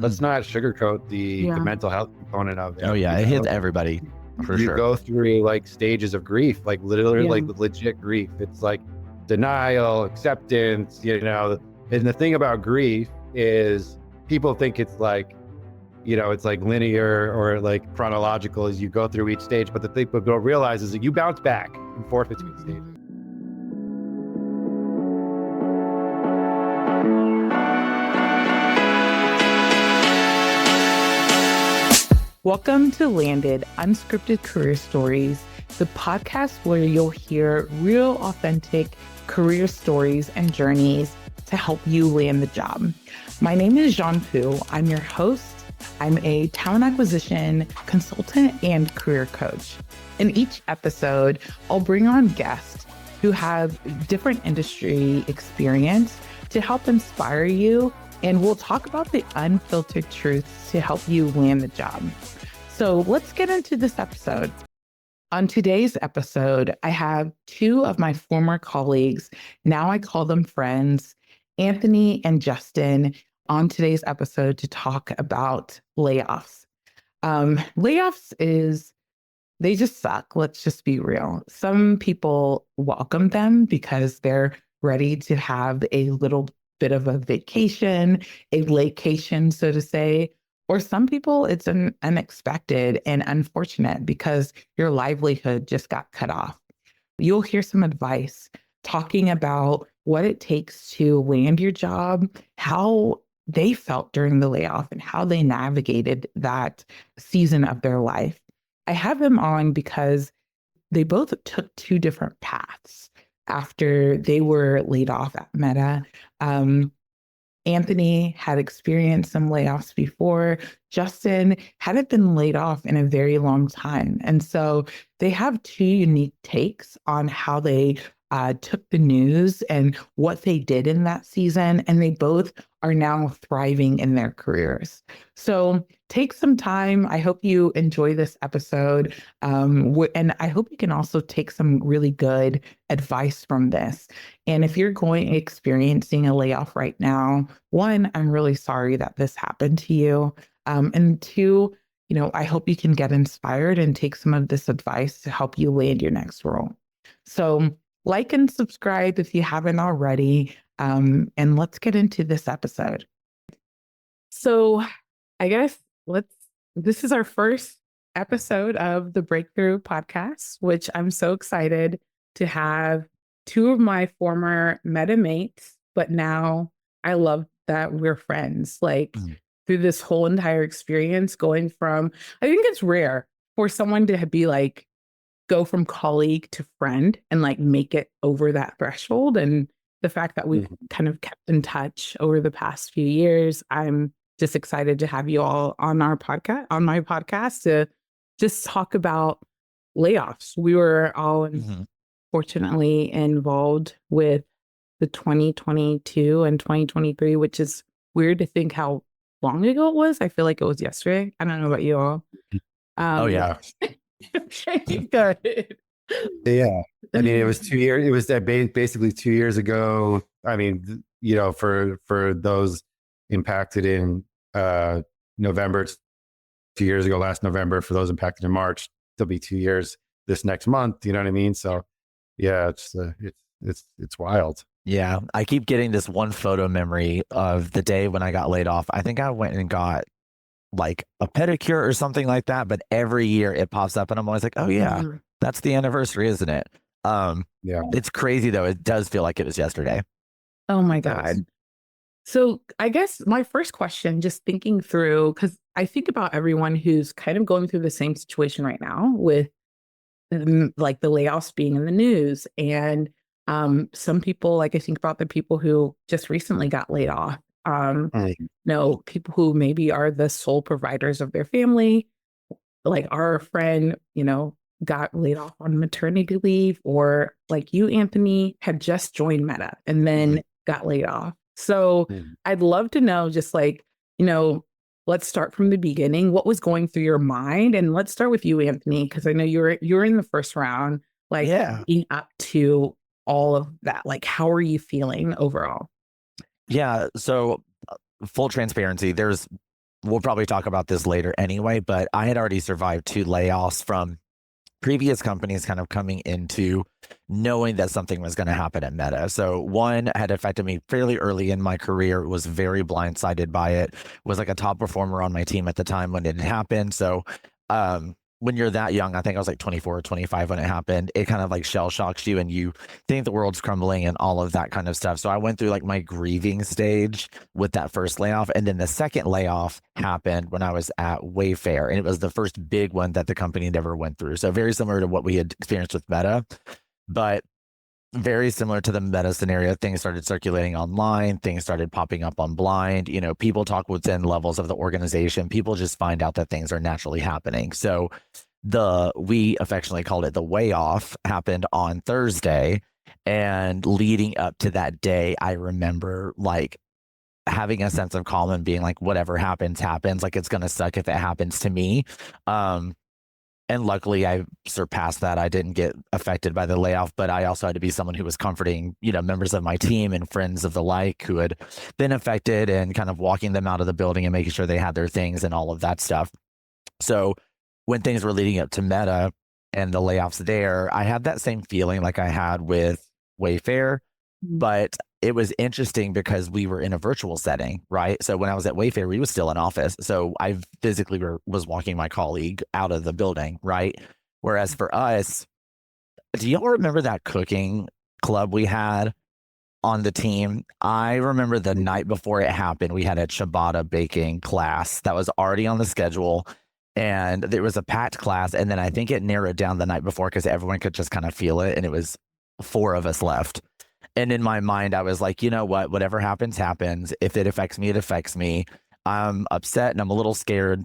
let's not sugarcoat the Yeah. mental health component of it. Oh yeah, it hits everybody for You sure. go through like stages of grief, like literally Yeah. like legit grief. It's like denial, acceptance, and the thing about grief is people think it's like, it's like linear or like chronological as you go through each stage. But the thing people don't realize is that you bounce back and forth between stages. Welcome to Landed, Unscripted Career Stories, the podcast where you'll hear real, authentic career stories and journeys to help you land the job. My name is Jean Pu. I'm your host. I'm a talent acquisition consultant and career coach. In each episode, I'll bring on guests who have different industry experience to help inspire you, and we'll talk about the unfiltered truths to help you land the job. So let's get into this episode. On today's episode, I have two of my former colleagues, now I call them friends, Anthony and Justin, on today's episode to talk about layoffs. Layoffs they just suck. Let's just be real. Some people welcome them because they're ready to have a little bit of a vacation, a laycation, so to say. Or some people, it's unexpected and unfortunate because your livelihood just got cut off. You'll hear some advice talking about what it takes to land your job, how they felt during the layoff, and how they navigated that season of their life. I have them on because they both took two different paths after they were laid off at Meta. Anthony had experienced some layoffs before. Justin hadn't been laid off in a very long time. And so they have two unique takes on how they took the news and what they did in that season. And they both are now thriving in their careers. So take some time. I hope you enjoy this episode. And I hope you can also take some really good advice from this. And if you're experiencing a layoff right now, one, I'm really sorry that this happened to you. And two, I hope you can get inspired and take some of this advice to help you land your next role. So like and subscribe if you haven't already. And let's get into this episode. So I guess this is our first episode of the Breakthrough podcast, which I'm so excited to have two of my former Meta mates, but now I love that we're friends. Through this whole entire experience, going from, I think it's rare for someone to be like, go from colleague to friend and like make it over that threshold. And the fact that we've kind of kept in touch over the past few years, I'm just excited to have you all on my podcast to just talk about layoffs. We were all fortunately involved with the 2022 and 2023, which is weird to think how long ago it was. I feel like it was yesterday. I don't know about you all. Oh yeah. Good. Yeah. I mean, it was 2 years. It was basically 2 years ago. I mean, for those impacted in November, 2 years ago, last November, for those impacted in March, it'll be 2 years this next month. You know what I mean? So yeah, it's wild. Yeah. I keep getting this one photo memory of the day when I got laid off. I think I went and got like a pedicure or something like that, but every year it pops up and I'm always like, oh yeah, that's the anniversary, isn't it? Yeah. It's crazy though. It does feel like it was yesterday. Oh my God. So I guess my first question, just thinking through, because I think about everyone who's kind of going through the same situation right now with like the layoffs being in the news. And some people, like I think about the people who just recently got laid off. People who maybe are the sole providers of their family, like our friend, got laid off on maternity leave, or like you, Anthony, had just joined Meta and then got laid off. So I'd love to know, just like, let's start from the beginning. What was going through your mind? And let's start with you, Anthony, because I know you're in the first round, leading up to all of that. Like, how are you feeling overall? Yeah. So full transparency, there's we'll probably talk about this later anyway, but I had already survived 2 layoffs from previous companies kind of coming into knowing that something was going to happen at Meta. So one had affected me fairly early in my career, was very blindsided by it, was like a top performer on my team at the time when it happened. So when you're that young, I think I was like 24 or 25 when it happened, it kind of like shell shocks you and you think the world's crumbling and all of that kind of stuff. So I went through like my grieving stage with that first layoff. And then the second layoff happened when I was at Wayfair. And it was the first big one that the company never went through. So very similar to what we had experienced with Meta, but very similar to the Meta scenario. Things started circulating online, things started popping up on Blind. You know, people talk within levels of the organization. People just find out that things are naturally happening. So we affectionately called it the way off happened on Thursday. And leading up to that day, I remember like having a sense of calm and being like, whatever happens, happens. Like, it's going to suck if it happens to me. And luckily I surpassed that. I didn't get affected by the layoff, but I also had to be someone who was comforting, you know, members of my team and friends of the like who had been affected and kind of walking them out of the building and making sure they had their things and all of that stuff. So when things were leading up to Meta and the layoffs there, I had that same feeling like I had with Wayfair, but it was interesting because we were in a virtual setting, right? So when I was at Wayfair, we was still in office. So I physically was walking my colleague out of the building, right? Whereas for us, do y'all remember that cooking club we had on the team? I remember the night before it happened, we had a ciabatta baking class that was already on the schedule. And there was a packed class. And then I think it narrowed down the night before because everyone could just kind of feel it. And it was 4 of us left. And in my mind, I was like, you know what, whatever happens, happens. If it affects me, it affects me. I'm upset and I'm a little scared.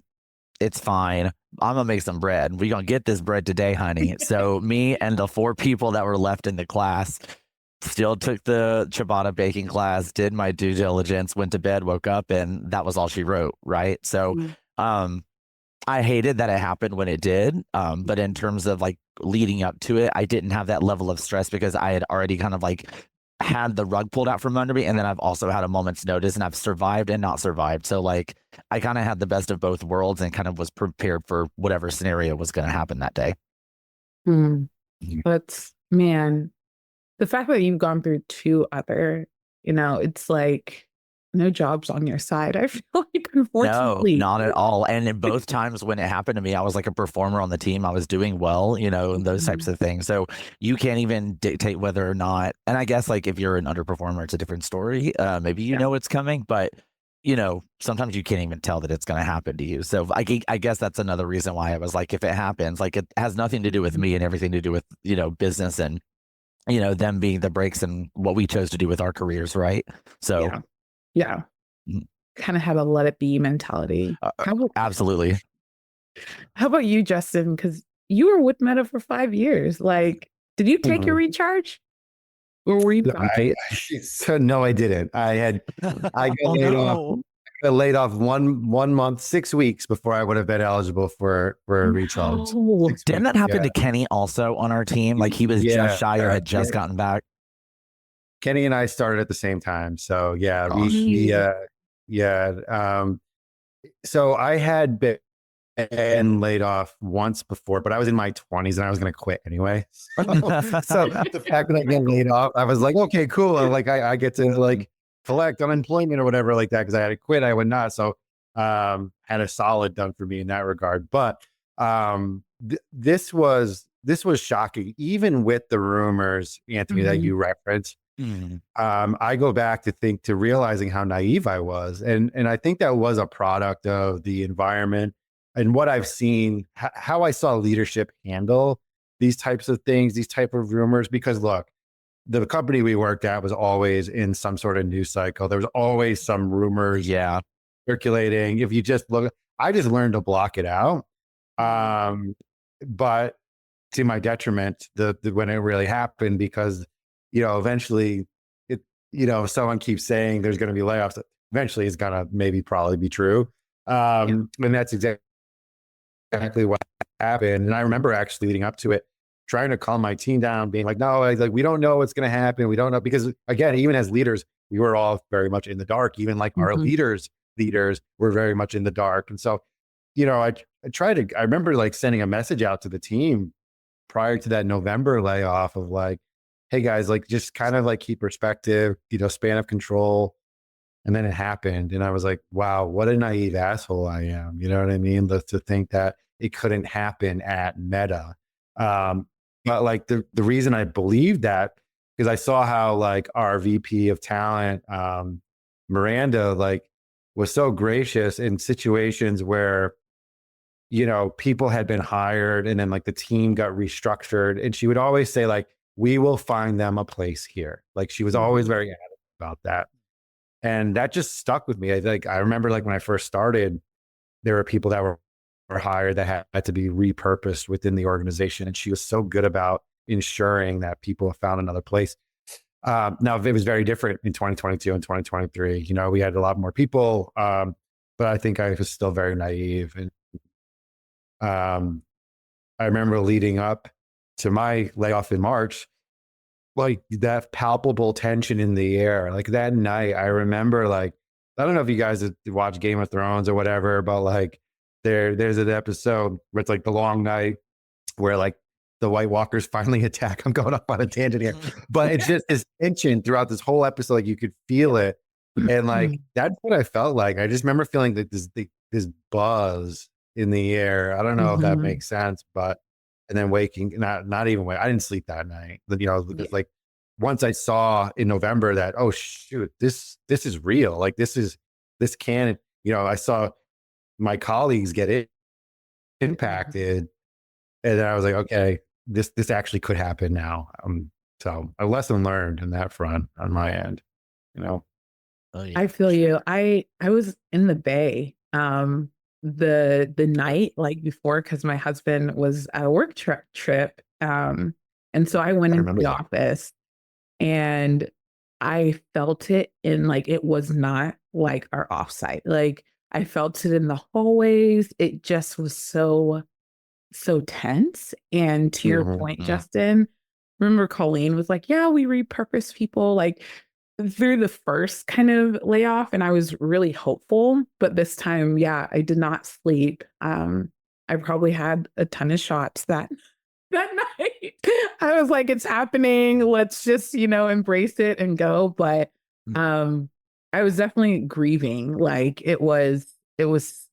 It's fine. I'm going to make some bread. We're going to get this bread today, honey. So me and the 4 people that were left in the class still took the ciabatta baking class, did my due diligence, went to bed, woke up, and that was all she wrote. Right. So, I hated that it happened when it did. But in terms of like leading up to it, I didn't have that level of stress because I had already kind of like had the rug pulled out from under me. And then I've also had a moment's notice and I've survived and not survived. So like I kind of had the best of both worlds and kind of was prepared for whatever scenario was going to happen that day. But man, the fact that you've gone through 2 other, you know, it's like no jobs on your side. I feel like, unfortunately. No, not at all. And in both times when it happened to me, I was like a performer on the team. I was doing well, you know, and those types of things. So you can't even dictate whether or not, and I guess like if you're an underperformer, it's a different story. Maybe you know it's coming, but you know, sometimes you can't even tell that it's going to happen to you. So I guess that's another reason why I was like, if it happens, like it has nothing to do with me and everything to do with, you know, business and, you know, them being the breaks and what we chose to do with our careers. Right. So yeah. Kind of had a let it be mentality. Absolutely. How about you, Justin? Because you were with Meta for 5 years. Like, did you take your recharge? Or were you? No, I didn't. I got laid off one month, 6 weeks before I would have been eligible for a recharge. Didn't that happen to Kenny also on our team? Like he was just shy or had just gotten back. Kenny and I started at the same time. So so I had been laid off once before, but I was in my 20s and I was going to quit anyway. So the fact that I get laid off, I was like, okay, cool. And like I get to like collect unemployment or whatever like that because I had to quit. I would not. So had a solid done for me in that regard. But this was shocking, even with the rumors, Anthony, that you referenced. I go back to realizing how naive I was. And I think that was a product of the environment and what I've seen, how I saw leadership handle these types of things, these type of rumors, because look, the company we worked at was always in some sort of news cycle. There was always some rumors circulating. If you just look, I just learned to block it out. But to my detriment, when it really happened, because you know, eventually, someone keeps saying there's going to be layoffs. Eventually, it's going to probably be true. And that's exactly what happened. And I remember actually leading up to it, trying to calm my team down, being like, no, we don't know what's going to happen. We don't know. Because again, even as leaders, we were all very much in the dark. Even like our leaders leaders were very much in the dark. And so, I remember like sending a message out to the team prior to that November layoff of like, hey guys, like just kind of like keep perspective, span of control. And then it happened. And I was like, wow, what a naive asshole I am. You know what I mean? To think that it couldn't happen at Meta. But like the reason I believed that, because I saw how like our VP of talent, Miranda, like was so gracious in situations where, people had been hired and then like the team got restructured. And she would always say like, we will find them a place here. Like she was always very adamant about that. And that just stuck with me. I remember like when I first started, there were people that were hired that had to be repurposed within the organization. And she was so good about ensuring that people found another place. Now, it was very different in 2022 and 2023. We had a lot more people, but I think I was still very naive. And I remember leading up to my layoff in March, like that palpable tension in the air. Like that night, I remember like, I don't know if you guys watch Game of Thrones or whatever, but like there's an episode where it's like the long night where like the White Walkers finally attack. I'm going up on a tangent here, but it's just this tension throughout this whole episode. Like you could feel it. And like, that's what I felt like. I just remember feeling that this buzz in the air. I don't know if that makes sense, but and then waking, not even wake. I didn't sleep that night. Because like once I saw in November that, oh shoot, this is real. Like this can, I saw my colleagues get impacted, and then I was like, okay, this actually could happen now. So a lesson learned in that front on my end. Oh, yeah, I feel you. I was in the Bay the night like before, because my husband was at a work trip. And so I went into the office and I felt it in like, it was not like our offsite. Like I felt it in the hallways. It just was so tense. And to your point, Justin, remember Colleen was like, yeah, we repurpose people like through the first kind of layoff, and I was really hopeful. But this time, yeah, I did not sleep. I probably had a ton of shots that night. I was like, it's happening. Let's just, embrace it and go. But I was definitely grieving. Like it was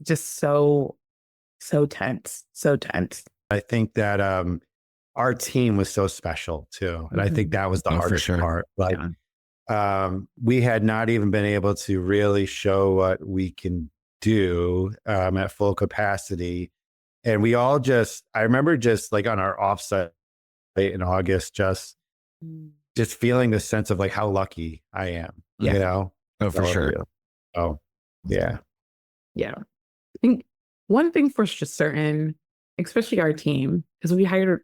just so tense. So tense. I think that our team was so special too. And I think that was the hardest part. Like we had not even been able to really show what we can do at full capacity. And we all I remember just like on our offsite in August, just feeling the sense of like how lucky I am, Oh, for sure. Oh, yeah. Yeah. I think one thing for certain, especially our team, is we hired,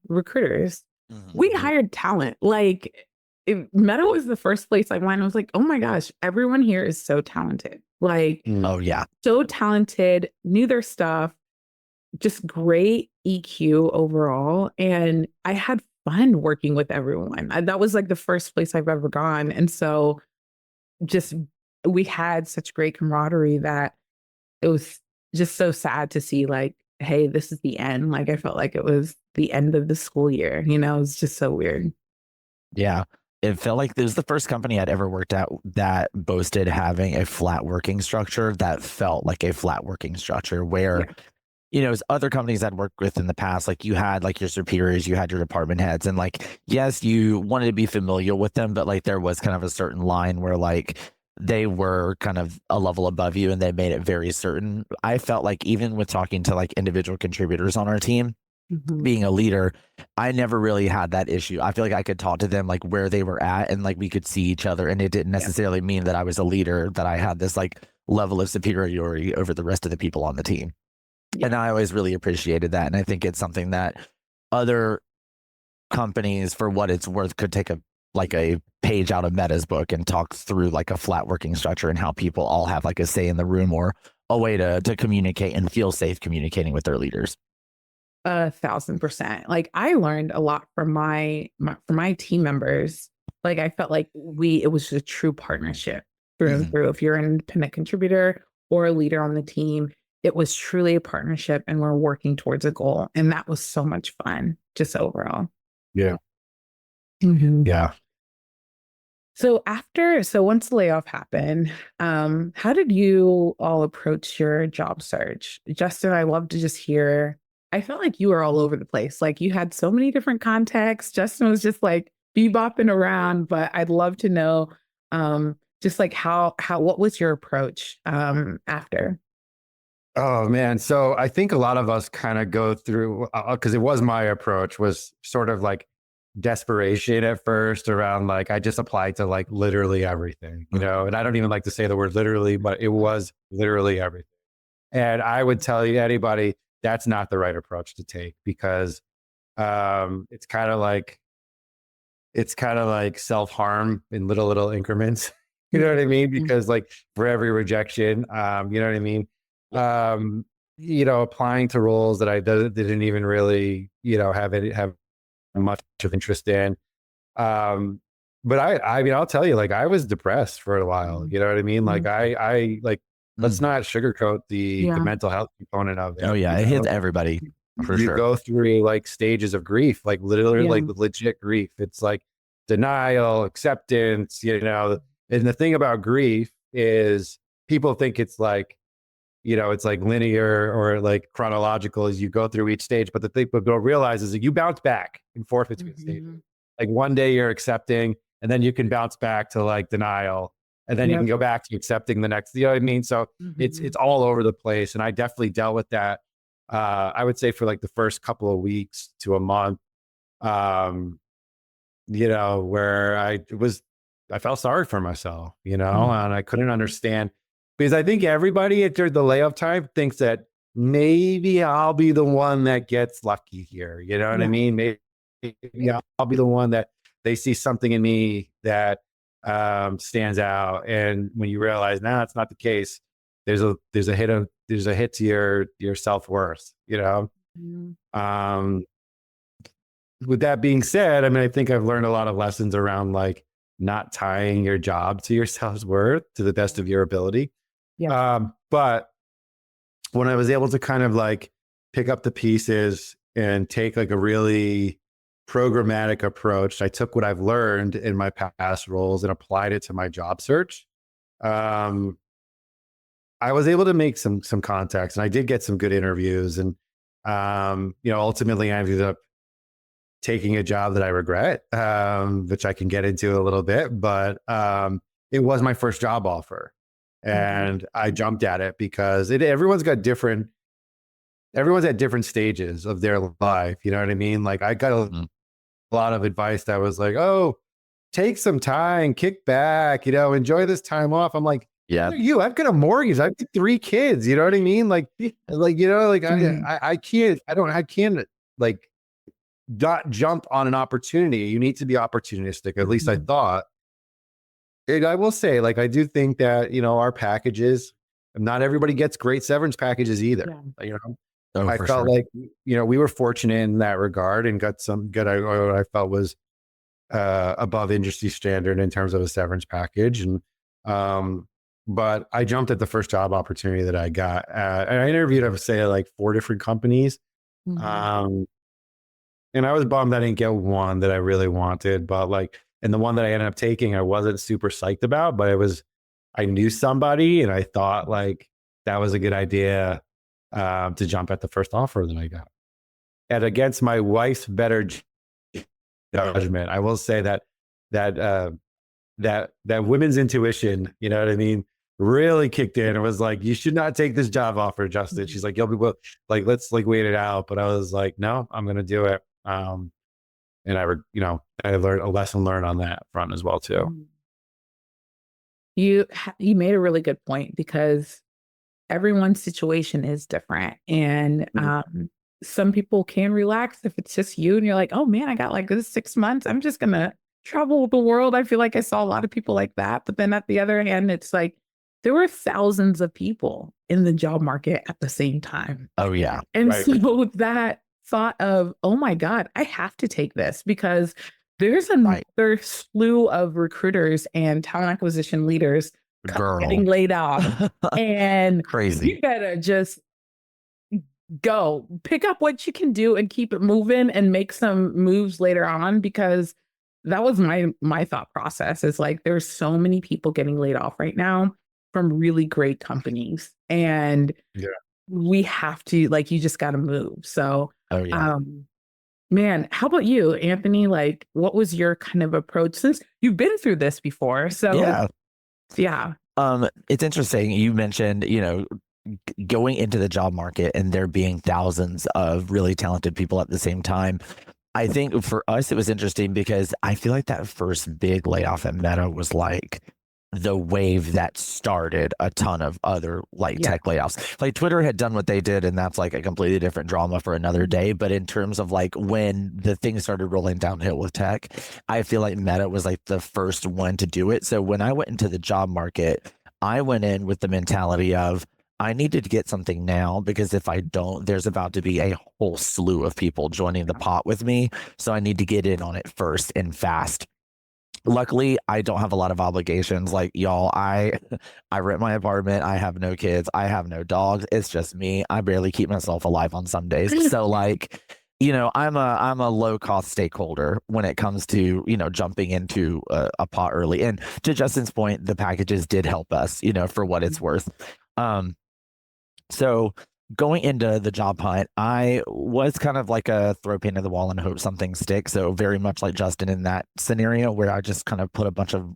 recruiters. We hired talent. Like Meta was the first place I went. I was like, oh my gosh, everyone here is so talented. Like, oh yeah, so talented, knew their stuff, just great EQ overall. And I had fun working with everyone. That was like the first place I've ever gone. And so we had such great camaraderie that it was just so sad to see like, hey, this is the end. Like I felt like it was the end of the school year. It was just so weird. Yeah. It felt like this was the first company I'd ever worked at that boasted having a flat working structure that felt like a flat working structure where, as other companies I'd worked with in the past, like you had like your superiors, you had your department heads, and like, yes, you wanted to be familiar with them, but like there was kind of a certain line where like they were kind of a level above you and they made it very certain. I felt like even with talking to like individual contributors on our team, being a leader, I never really had that issue. I feel like I could talk to them like where they were at and like we could see each other, and it didn't necessarily mean that I was a leader, that I had this like level of superiority over the rest of the people on the team. And I always really appreciated that. And I think it's something that other companies, for what it's worth, could take a page out of Meta's book and talk through like a flat working structure and how people all have like a say in the room or a way to communicate and feel safe communicating with their leaders. 1,000%. Like I learned a lot from my team members. Like I felt like it was a true partnership. through and through. If you're an independent contributor or a leader on the team, it was truly a partnership and we're working towards a goal. And that was so much fun, just overall. Yeah. Mm-hmm. Yeah. So once the layoff happened, how did you all approach your job search? Justin, I love to just hear. I felt like you were all over the place. Like you had so many different contexts. Justin was just like bebopping around, but I'd love to know just like what was your approach after? Oh man. So I think a lot of us kind of go through, because it was my approach, was sort of like desperation at first around like, I just applied to like literally everything, you know, and I don't even like to say the word literally, but it was literally everything. And I would tell you, anybody, that's not the right approach to take, because it's kind of like self-harm in little increments. You know what I mean? Because like for every rejection, you know what I mean? You know, applying to roles that I didn't even really, you know, have much of interest in. But I mean, I'll tell you, like I was depressed for a while, you know what I mean? Like I like, let's not sugarcoat the mental health component of it. Oh yeah. It hits everybody for sure. You go through like stages of grief, like literally like legit grief. It's like denial, acceptance, you know. And the thing about grief is people think it's like, you know, it's like linear or like chronological as you go through each stage. But the thing people don't realize is that you bounce back and forth between stages. Like one day you're accepting, and then you can bounce back to like denial, and then you can go back to accepting the next, you know what I mean? So it's all over the place. And I definitely dealt with that. I would say for like the first couple of weeks to a month, you know, where I felt sorry for myself, you know, and I couldn't understand, because I think everybody at the layoff time thinks that maybe I'll be the one that gets lucky here. You know what I mean? Maybe I'll be the one that they see something in me that stands out. And when you realize, nah, it's not the case, there's a hit to your self-worth, you know? With that being said, I mean, I think I've learned a lot of lessons around like not tying your job to your self-worth to the best of your ability. But when I was able to kind of like pick up the pieces and take like a really programmatic approach, I took what I've learned in my past roles and applied it to my job search. I was able to make some contacts, and I did get some good interviews, and you know, ultimately I ended up taking a job that I regret, which I can get into a little bit, but it was my first job offer, and I jumped at it because everyone's at different stages of their life. You know what I mean? Like I got a lot of advice that was like, "Oh, take some time, kick back, you know, enjoy this time off." I'm like, "Yeah, I've got a mortgage. I've got 3 kids. You know what I mean? Like, you know, like I can't like not jump on an opportunity. You need to be opportunistic. At least I thought." And I will say, like, I do think that, you know, our packages, not everybody gets great severance packages either. You know, I felt like, you know, we were fortunate in that regard and got some good, what I felt was above industry standard in terms of a severance package. And, but I jumped at the first job opportunity that I got. And I interviewed, I would say, like 4 different companies. And I was bummed I didn't get one that I really wanted, but like, and the one that I ended up taking, I wasn't super psyched about, but I knew somebody, and I thought like that was a good idea to jump at the first offer that I got. And against my wife's better judgment, I will say that women's intuition, you know what I mean, really kicked in. It was like, you should not take this job offer, Justin. She's like, like, let's like wait it out. But I was like, no, I'm going to do it. And I learned a lesson learned on that front as well too. You made a really good point, because everyone's situation is different, and some people can relax if it's just you and you're like, oh man, I got like this 6 months, I'm just gonna travel the world. I feel like I saw a lot of people like that, but then at the other hand, it's like there were thousands of people in the job market at the same time. Oh yeah. And so that thought of, oh my God, I have to take this, because there's another slew of recruiters and talent acquisition leaders Girl. getting laid off. And Crazy. you better just go pick up what you can do and keep it moving and make some moves later on, because that was my thought process. Is like, there's so many people getting laid off right now from really great companies, and we have to, like, you just got to move. So man, how about you, Anthony? Like, what was your kind of approach, since you've been through this before? So yeah. It's interesting. You mentioned, going into the job market and there being thousands of really talented people at the same time. I think for us, it was interesting because I feel like that first big layoff at Meta was like the wave that started a ton of other tech layoffs. Like Twitter had done what they did, and that's like a completely different drama for another day. But in terms of like when the things started rolling downhill with tech, I feel like Meta was like the first one to do it. So when I went into the job market, I went in with the mentality of, I needed to get something now, because if I don't, there's about to be a whole slew of people joining the pot with me. So I need to get in on it first and fast. Luckily, I don't have a lot of obligations. Like y'all, I rent my apartment. I have no kids. I have no dogs. It's just me. I barely keep myself alive on some days. So like, I'm a low cost stakeholder when it comes to, jumping into a pot early. And to Justin's point, the packages did help us, for what it's worth. So going into the job hunt, I was kind of like a throw paint at the wall and hope something sticks. So very much like Justin in that scenario, where I just kind of put a bunch of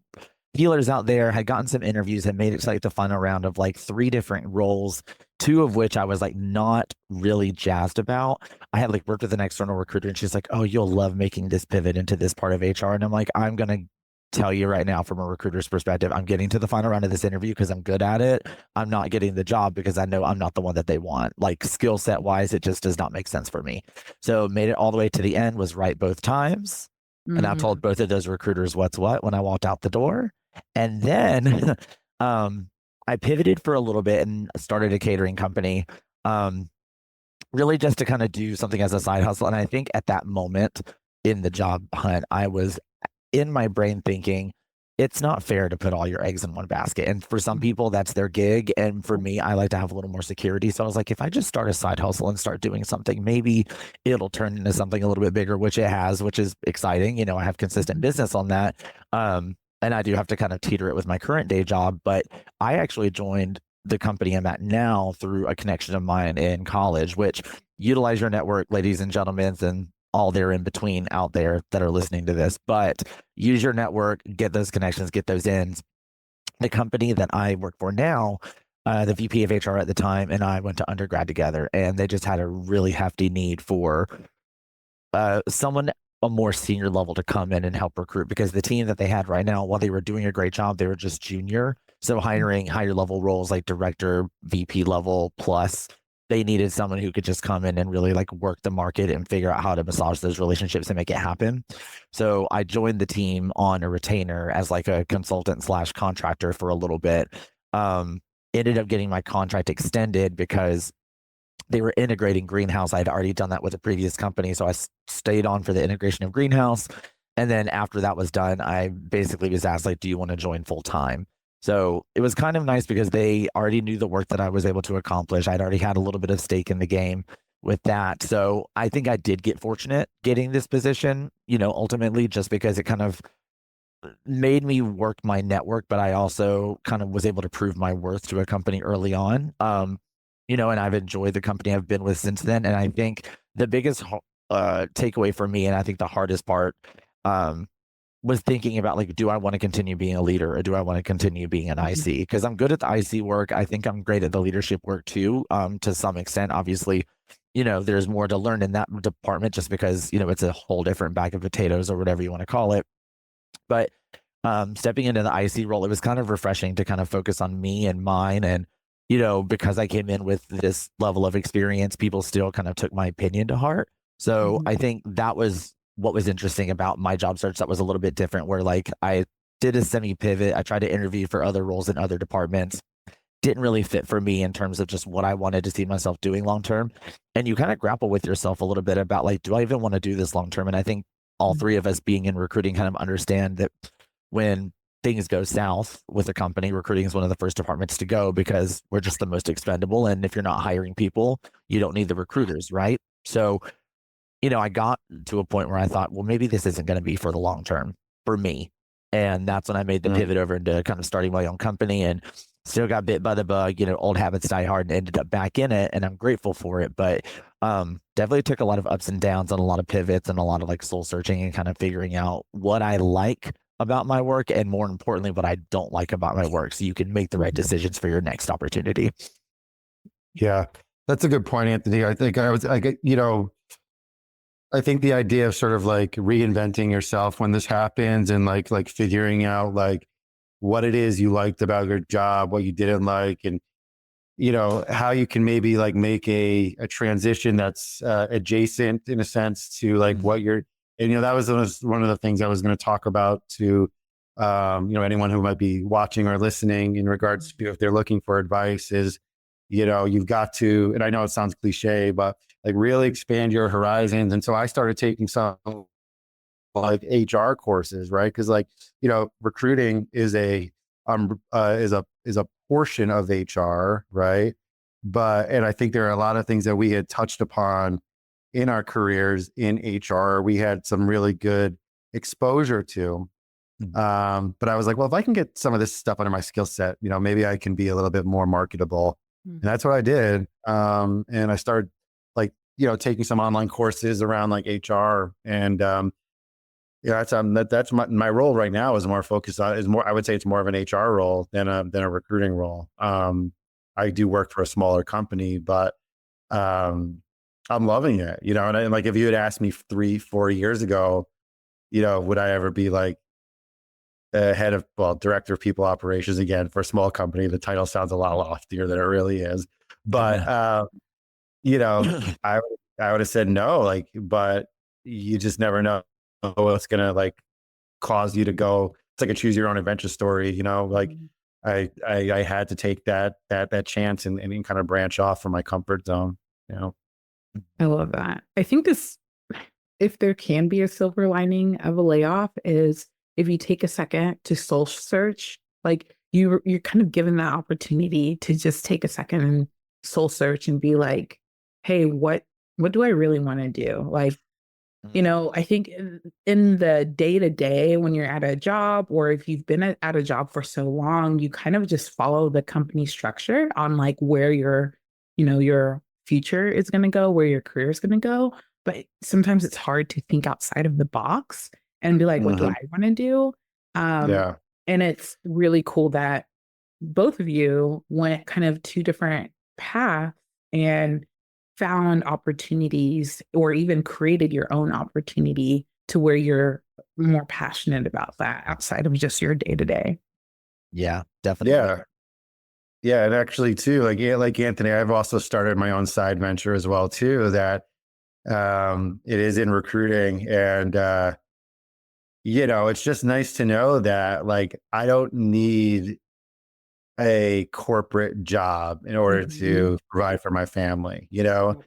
feelers out there, had gotten some interviews, had made it to like the final round of like 3 different roles, 2 of which I was like not really jazzed about. I had like worked with an external recruiter, and she's like, "Oh, you'll love making this pivot into this part of HR." And I'm like, I'm going to tell you right now, from a recruiter's perspective, I'm getting to the final round of this interview because I'm good at it. I'm not getting the job because I know I'm not the one that they want. Like skill set wise, it just does not make sense for me. So made it all the way to the end, was right both times. And I told both of those recruiters what's what when I walked out the door. And then I pivoted for a little bit and started a catering company, really just to kind of do something as a side hustle. And I think at that moment in the job hunt, I was in my brain thinking, it's not fair to put all your eggs in one basket. And for some people, that's their gig. And for me, I like to have a little more security. So I was like, if I just start a side hustle and start doing something, maybe it'll turn into something a little bit bigger, which it has, which is exciting. I have consistent business on that. And I do have to kind of teeter it with my current day job. But I actually joined the company I'm at now through a connection of mine in college, which utilize your network, ladies and gentlemen, and all there in between out there that are listening to this. But use your network, get those connections, get those ends. The company that I work for now, the VP of HR at the time and I went to undergrad together, and they just had a really hefty need for someone a more senior level to come in and help recruit, because the team that they had right now, while they were doing a great job, they were just junior. So hiring higher level roles like director, VP level plus, they needed someone who could just come in and really like work the market and figure out how to massage those relationships and make it happen. So I joined the team on a retainer as like a consultant / contractor for a little bit. Ended up getting my contract extended because they were integrating Greenhouse. I'd already done that with a previous company. So I stayed on for the integration of Greenhouse. And then after that was done, I basically was asked, like, do you want to join full time? So it was kind of nice because they already knew the work that I was able to accomplish. I'd already had a little bit of stake in the game with that. So I think I did get fortunate getting this position, ultimately, just because it kind of made me work my network, but I also kind of was able to prove my worth to a company early on. And I've enjoyed the company I've been with since then. And I think the biggest takeaway for me, and I think the hardest part, was thinking about, like, do I want to continue being a leader or do I want to continue being an IC? Because I'm good at the IC work. I think I'm great at the leadership work too, to some extent. Obviously, there's more to learn in that department just because, it's a whole different bag of potatoes or whatever you want to call it. But stepping into the IC role, it was kind of refreshing to kind of focus on me and mine. And, because I came in with this level of experience, people still kind of took my opinion to heart. So I think that was what was interesting about my job search. That was a little bit different, where like I did a semi pivot. I tried to interview for other roles in other departments. Didn't really fit for me in terms of just what I wanted to see myself doing long term. And you kind of grapple with yourself a little bit about, like, do I even want to do this long term? And I think all 3 of us being in recruiting kind of understand that when things go south with a company, recruiting is one of the first departments to go because we're just the most expendable. And if you're not hiring people, you don't need the recruiters, right? So, I got to a point where I thought, well, maybe this isn't going to be for the long term for me. And that's when I made the pivot over into kind of starting my own company, and still got bit by the bug. Old habits die hard, and ended up back in it. And I'm grateful for it. But definitely took a lot of ups and downs and a lot of pivots and a lot of like soul searching and kind of figuring out what I like about my work, and more importantly, what I don't like about my work, so you can make the right decisions for your next opportunity. Yeah, that's a good point, Anthony. I think I think the idea of sort of like reinventing yourself when this happens, and like figuring out like what it is you liked about your job, what you didn't like, and how you can maybe like make a transition that's adjacent in a sense to like what you're, and that was one of the things I was going to talk about to anyone who might be watching or listening in regards to if they're looking for advice is, you've got to, and I know it sounds cliche, but like really expand your horizons. And so I started taking some like HR courses, right? Because like, recruiting is a portion of HR, right? And I think there are a lot of things that we had touched upon in our careers in HR. We had some really good exposure to. But I was like, well, if I can get some of this stuff under my skill set, maybe I can be a little bit more marketable. And that's what I did. And I started like, taking some online courses around like HR, and that's my role right now is more focused on, I would say it's more of an HR role than a recruiting role. I do work for a smaller company, but I'm loving it, and like, if you had asked me 3-4 years ago, would I ever be like director of people operations again for a small company? The title sounds a lot loftier than it really is, but I would have said no, like, but you just never know what's going to like cause you to go. It's like a choose your own adventure story, like I had to take that chance and kind of branch off from my comfort zone, I love that. I think if there can be a silver lining of a layoff, is if you take a second to soul search, like you're kind of given that opportunity to just take a second and soul search and be like, hey, what do I really want to do? Like, I think in the day to day, when you're at a job, or if you've been at a job for so long, you kind of just follow the company structure on like where your future is going to go, where your career is going to go. But sometimes it's hard to think outside of the box and be like, what do I want to do? Yeah. And it's really cool that both of you went kind of two different paths and found opportunities, or even created your own opportunity to where you're more passionate about that outside of just your day to day. Yeah, definitely. Yeah. And actually too, like Anthony, I've also started my own side venture as well too, that it is in recruiting. And it's just nice to know that like I don't need a corporate job in order to provide for my family, you know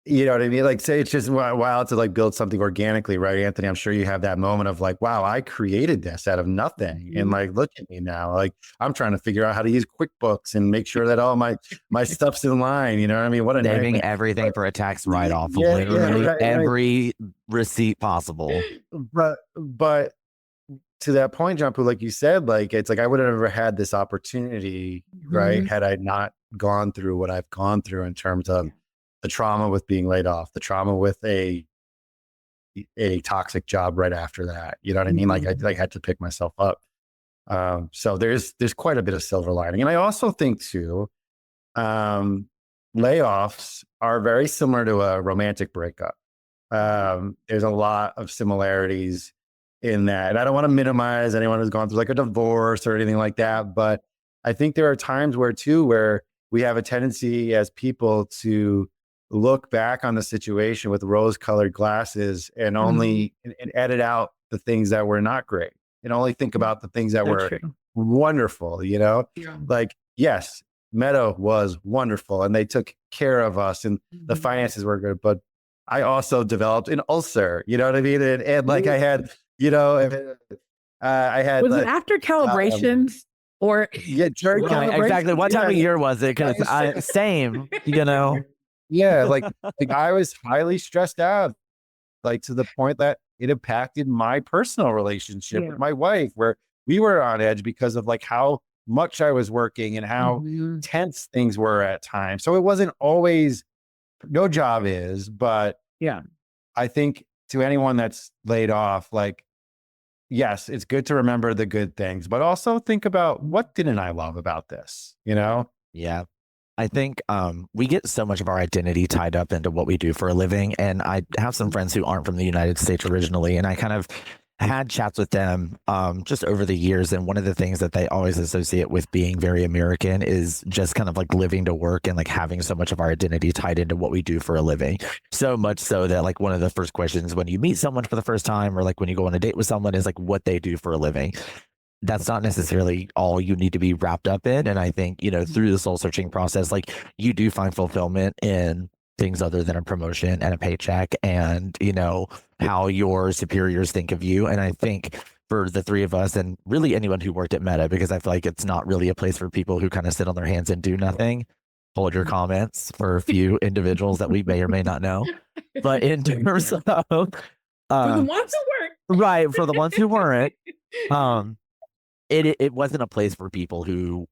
what I mean? Like, say it's just wild to like build something organically, right, Anthony? I'm sure you have that moment of like, wow, I created this out of nothing. And like, look at me now. Like, I'm trying to figure out how to use QuickBooks and make sure that all my stuff's in line. You know what I mean? What a saving nightmare. everything for a tax write-off. Literally every receipt possible. But to that point, John Poo, like you said, like, it's like, I would have never had this opportunity, right? Had I not gone through what I've gone through in terms of the trauma with being laid off, the trauma with a toxic job right after that. You know what I mean? Like I had to pick myself up. So there's quite a bit of silver lining. And I also think too, layoffs are very similar to a romantic breakup. There's a lot of similarities in that. And I don't want to minimize anyone who's gone through like a divorce or anything like that. But I think there are times where we have a tendency as people to look back on the situation with rose-colored glasses and only and edit out the things that were not great, and only think about the things that were wonderful. Like, yes, Meadow was wonderful and they took care of us and the finances were good, but I also developed an ulcer, you know what I mean? And like I had you know, I had Was it after calibrations or during calibration? Exactly. What time of year was it? Because same, you know. Yeah, like I was highly stressed out, like to the point that it impacted my personal relationship with my wife, where we were on edge because of like how much I was working and how tense things were at times. So it wasn't always, no job is, but I think to anyone that's laid off, like, yes, it's good to remember the good things, but also think about what didn't I love about this, you know? Yeah. I think we get so much of our identity tied up into what we do for a living. And I have some friends who aren't from the United States originally, and I kind of had chats with them just over the years. And one of the things that they always associate with being very American is just kind of like living to work and like having so much of our identity tied into what we do for a living. So much so that like one of the first questions when you meet someone for the first time, or like when you go on a date with someone, is like what they do for a living. That's not necessarily all you need to be wrapped up in. And I think, you know, through the soul searching process, like you do find fulfillment in things other than a promotion and a paycheck and, you know, how your superiors think of you. And I think for the three of us and really anyone who worked at Meta, because I feel like it's not really a place for people who kind of sit on their hands and do nothing. Hold your comments for a few individuals that we may or may not know. But in terms of for the ones who weren't, right, for the ones who weren't, it wasn't a place for people who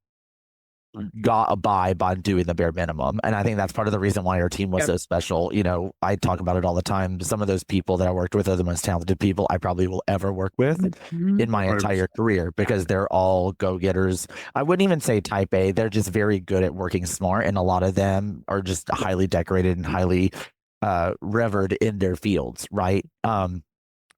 got a buy by doing the bare minimum. And I think that's part of the reason why our team was so special. You know, I talk about it all the time. Some of those people that I worked with are the most talented people I probably will ever work with in my entire career, because they're all go-getters. I wouldn't even say type A. They're just very good at working smart. And a lot of them are just highly decorated and highly revered in their fields. Right. And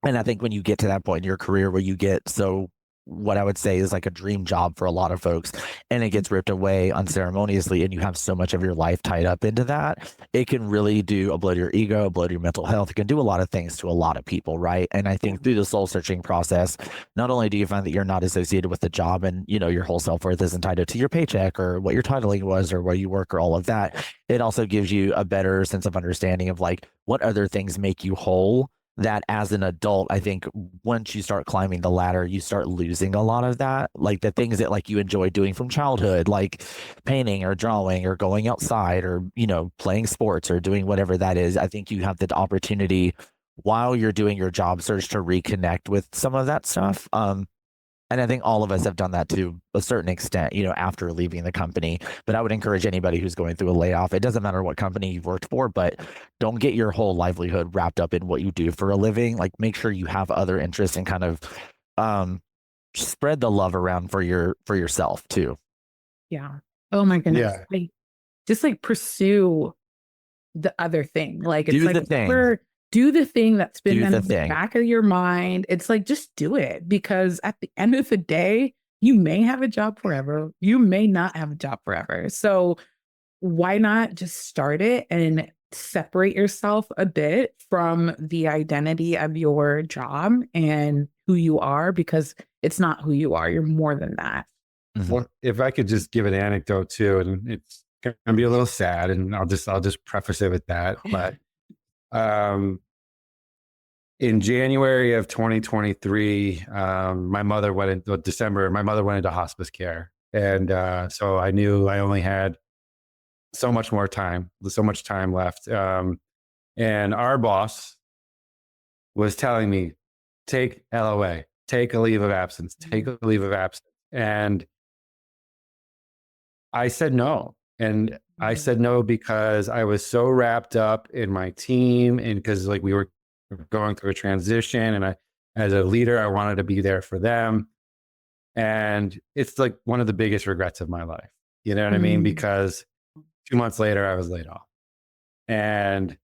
I think when you get to that point in your career where you get so what I would say is like a dream job for a lot of folks, and it gets ripped away unceremoniously, and you have so much of your life tied up into that, it can really do a blow to your ego, a blow to your mental health. It can do a lot of things to a lot of people, right? And I think through the soul searching process, not only do you find that you're not associated with the job and, you know, your whole self-worth isn't tied to your paycheck or what your titling was or where you work or all of that, it also gives you a better sense of understanding of like what other things make you whole, that as an adult, I think once you start climbing the ladder, you start losing a lot of that, like the things that like you enjoy doing from childhood, like painting or drawing or going outside or, you know, playing sports or doing whatever that is. I think you have the opportunity while you're doing your job search to reconnect with some of that stuff. And I think all of us have done that to a certain extent, you know, after leaving the company. But I would encourage anybody who's going through a layoff, it doesn't matter what company you've worked for, but don't get your whole livelihood wrapped up in what you do for a living. Like make sure you have other interests and kind of spread the love around for yourself too. Yeah. Oh my goodness. Yeah. Like, just like pursue the other thing. Like it's Do like the thing. do the thing that's been Do in the the thing. back of your mind. It's like just do it, because at the end of the day, you may have a job forever. You may not have a job forever. So why not just start it and separate yourself a bit from the identity of your job and who you are, because it's not who you are. You're more than that. Well, if I could just give an anecdote too, and it's gonna be a little sad, and I'll just preface it with that. But in January of 2023, my mother went into December. My mother went into hospice care, and so I knew I only had so much time left. And our boss was telling me, take LOA, take a leave of absence, take a leave of absence. And I said no. And I said no because I was so wrapped up in my team, and because like we were going through a transition, and as a leader, I wanted to be there for them. And it's like one of the biggest regrets of my life. You know what I mean? Because 2 months later, I was laid off. And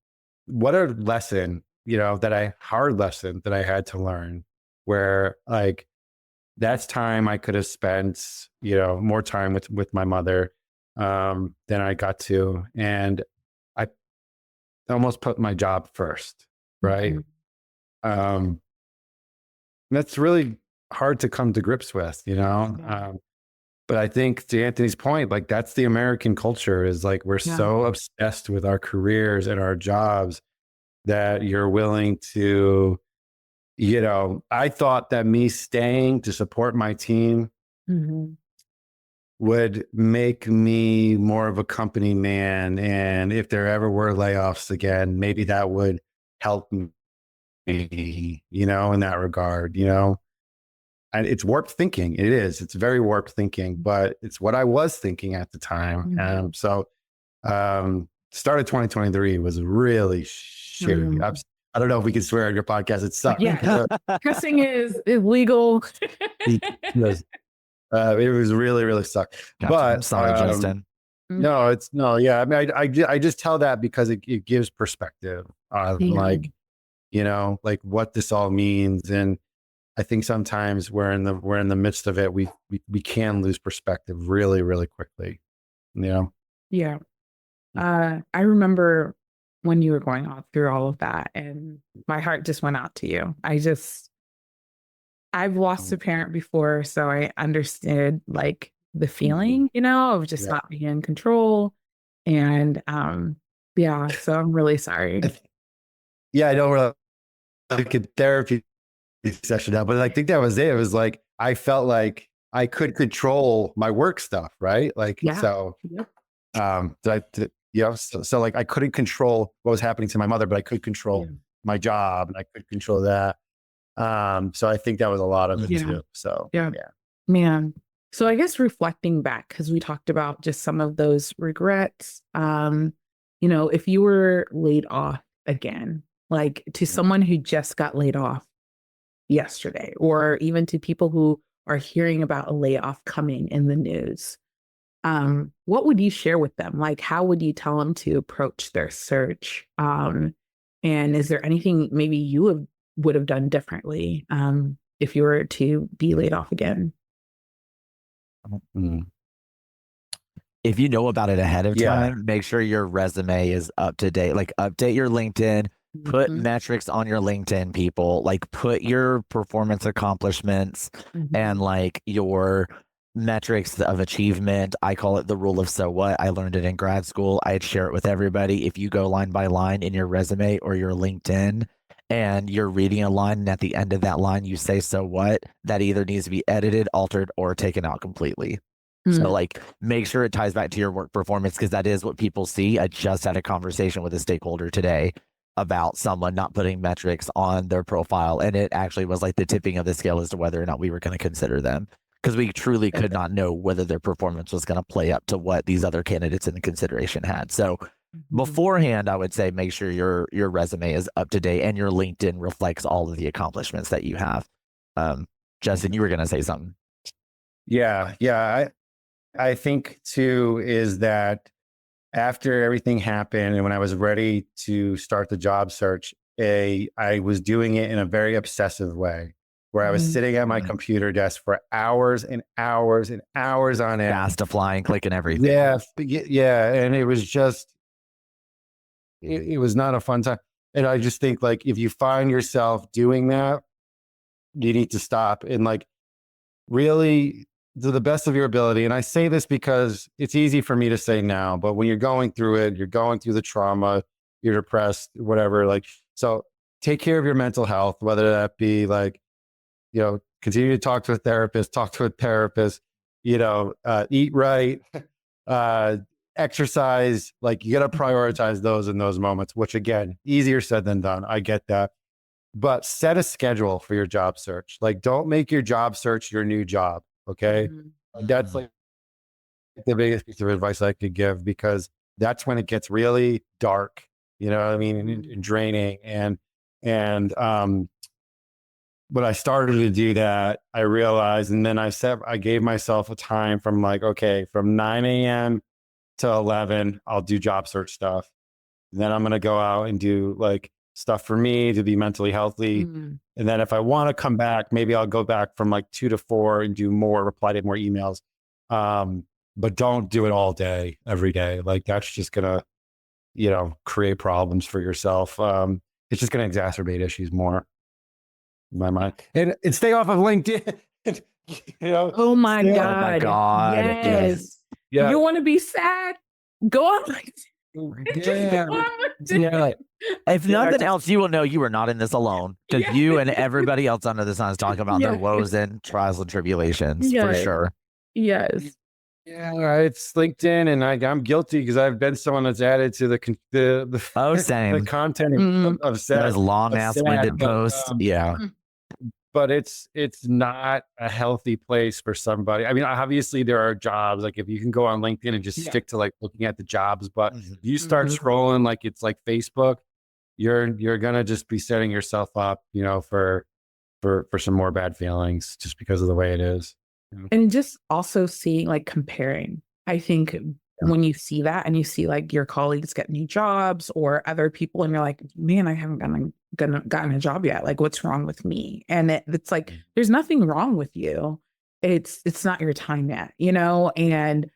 what a lesson, you know, hard lesson that I had to learn, where like that's time I could have spent, you know, more time with my mother than I got to. And I almost put my job first, right? That's really hard to come to grips with, you know? But I think to Anthony's point, like that's the American culture, is like we're so obsessed with our careers and our jobs that you're willing to, you know, I thought that me staying to support my team would make me more of a company man. And if there ever were layoffs again, maybe that would help me, you know, in that regard, you know. And it's warped thinking. It is. It's very warped thinking, but it's what I was thinking at the time. Start of 2023 was really shitty. I don't know if we can swear on your podcast. It sucked. Yeah, cussing is illegal. It was really, really sucked. Gotcha. But I'm sorry, Justin. No, yeah. I mean, I just tell that because it gives perspective on like, you know, like what this all means. And I think sometimes we're in the midst of it. We can lose perspective really, really quickly. You know? Yeah. I remember when you were going through all of that, and my heart just went out to you. I've lost a parent before, so I understood like the feeling, you know, of just not being in control. And yeah, so I'm really sorry. I don't really like a therapy session now, but I think that was it. It was like I felt like I could control my work stuff, right? Like so so like I couldn't control what was happening to my mother, but I could control my job and I could control that. So I think that was a lot of it too. So man. So I guess reflecting back, because we talked about just some of those regrets, you know, if you were laid off again, like to someone who just got laid off yesterday, or even to people who are hearing about a layoff coming in the news, what would you share with them? Like, how would you tell them to approach their search? And is there anything maybe you would have done differently if you were to be laid off again? If you know about it ahead of time, make sure your resume is up to date. Like update your LinkedIn, put metrics on your LinkedIn, people. Like put your performance accomplishments and like your metrics of achievement. I call it the rule of so what. I learned it in grad school. I'd share it with everybody. If you go line by line in your resume or your LinkedIn and you're reading a line and at the end of that line you say so what, that either needs to be edited, altered, or taken out completely. So like make sure it ties back to your work performance, because that is what people see. I just had a conversation with a stakeholder today about someone not putting metrics on their profile, and it actually was like the tipping of the scale as to whether or not we were going to consider them, because we truly could not know whether their performance was going to play up to what these other candidates in the consideration had. So beforehand, I would say make sure your resume is up to date and your LinkedIn reflects all of the accomplishments that you have. Justin, you were going to say something. I think too is that after everything happened and when I was ready to start the job search, I was doing it in a very obsessive way, where I was sitting at my computer desk for hours and hours and hours on end. Fast applying, clicking everything. And it was just, it was not a fun time. And I just think like, if you find yourself doing that, you need to stop and like really, to the best of your ability. And I say this because it's easy for me to say now, but when you're going through it, you're going through the trauma, you're depressed, whatever, like, so take care of your mental health, whether that be like, you know, continue to talk to a therapist, you know, eat right, exercise, like you got to prioritize those in those moments, which again, easier said than done. I get that. But set a schedule for your job search. Like, don't make your job search your new job. Okay. That's like the biggest piece of advice I could give, because that's when it gets really dark, you know what I mean? And draining. And when I started to do that, I realized, and then I gave myself a time from like, okay, from 9 a.m. to 11, I'll do job search stuff. Then I'm going to go out and do like stuff for me to be mentally healthy. And then if I want to come back, maybe I'll go back from like 2 to 4 and do more, reply to more emails. But don't do it all day, every day. Like that's just going to, you know, create problems for yourself. It's just going to exacerbate issues more in my mind. And stay off of LinkedIn. You know, oh my God. Oh my God. Yes. You want to be sad? Go on LinkedIn. Yeah. If nothing else, you will know you are not in this alone, because Yeah. you and everybody else under the sun is talking about their Yes. woes and trials and tribulations for Yes. sure. Yes. Yeah, it's LinkedIn, and I'm guilty because I've been someone that's added to the Oh, the same. content Mhm. of sad, Those long ass winded but, posts. Yeah. but it's not a healthy place for somebody. I mean, obviously there are jobs, like if you can go on LinkedIn and just Yeah. stick to like looking at the jobs, but Mhm. if you start Mhm. scrolling like it's like Facebook, you're gonna just be setting yourself up, for some more bad feelings just because of the way it is. And just also seeing like comparing. I think when you see that and you see like your colleagues get new jobs or other people and you're like, man, I haven't gotten a job yet. Like, what's wrong with me? And it's like, there's nothing wrong with you. It's not your time yet, And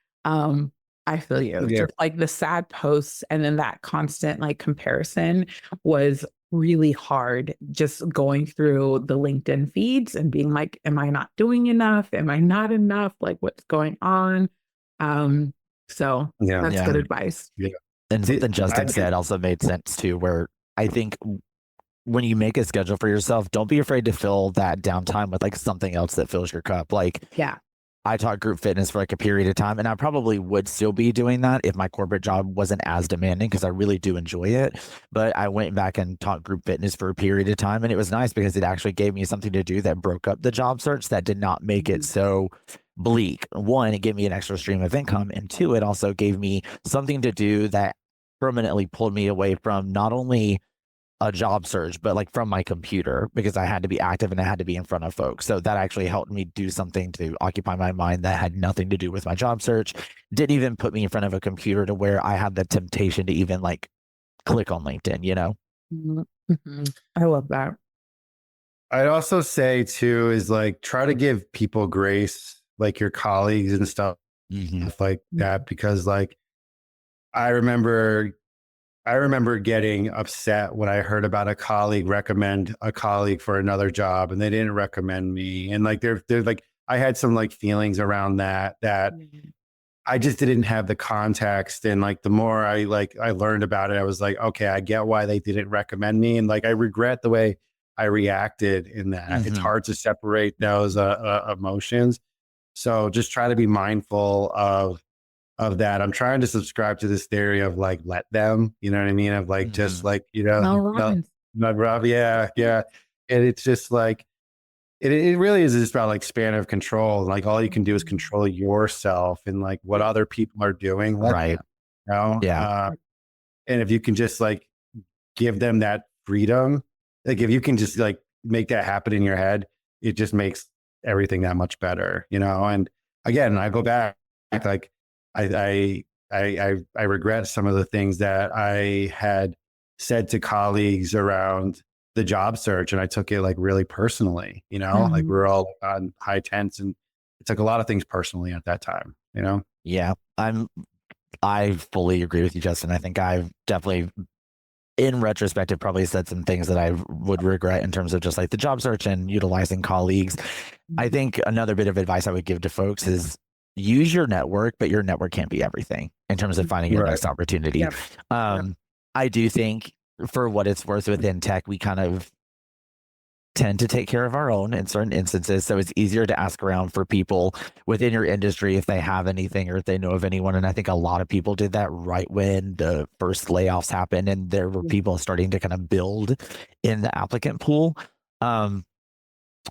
I feel you. Yeah. Just like the sad posts and then that constant like comparison was really hard, just going through the LinkedIn feeds and being like, am I not doing enough? Am I not enough? Like, what's going on? So Yeah. that's Yeah. good advice. And something I Justin did- said also made sense too, where I think when you make a schedule for yourself, don't be afraid to fill that downtime with like something else that fills your cup. Like, Yeah. I taught group fitness for like a period of time, and I probably would still be doing that if my corporate job wasn't as demanding, because I really do enjoy it. But I went back and taught group fitness for a period of time, and it was nice because it actually gave me something to do that broke up the job search, that did not make it so bleak. One, it gave me an extra stream of income, and two, it also gave me something to do that permanently pulled me away from not only a job search, but like from my computer, because I had to be active and I had to be in front of folks. So that actually helped me do something to occupy my mind that had nothing to do with my job search. Didn't even put me in front of a computer to where I had the temptation to even like click on LinkedIn. Mhm. I love that. I'd also say too is like try to give people grace, like your colleagues and stuff like that, because like I remember getting upset when I heard about a colleague recommend a colleague for another job and they didn't recommend me. And like, they're like, I had some like feelings around that I just didn't have the context. And like, the more I learned about it, I was like, okay, I get why they didn't recommend me. And like, I regret the way I reacted in that. It's hard to separate those emotions. So just try to be mindful of that. I'm trying to subscribe to this theory of like, let them, you know what I mean? Of like, just like, Mel Robbins. Rob, yeah. And it's just like, it really is just about like span of control. Like all you can do is control yourself and like what other people are doing. Right. Yeah. And if you can just like give them that freedom, like if you can just like make that happen in your head, it just makes everything that much better, And again, I go back, like I regret some of the things that I had said to colleagues around the job search, and I took it like really personally, like we were all on high tense, and I took a lot of things personally at that time, Yeah. I fully agree with you, Justin. I think I've definitely, in retrospective, probably said some things that I would regret in terms of just like the job search and utilizing colleagues. I think another bit of advice I would give to folks is use your network, but your network can't be everything in terms of finding your Right. next opportunity. Yep. I do think, for what it's worth, within tech, we kind of tend to take care of our own in certain instances. So it's easier to ask around for people within your industry if they have anything or if they know of anyone. And I think a lot of people did that right when the first layoffs happened and there were people starting to kind of build in the applicant pool.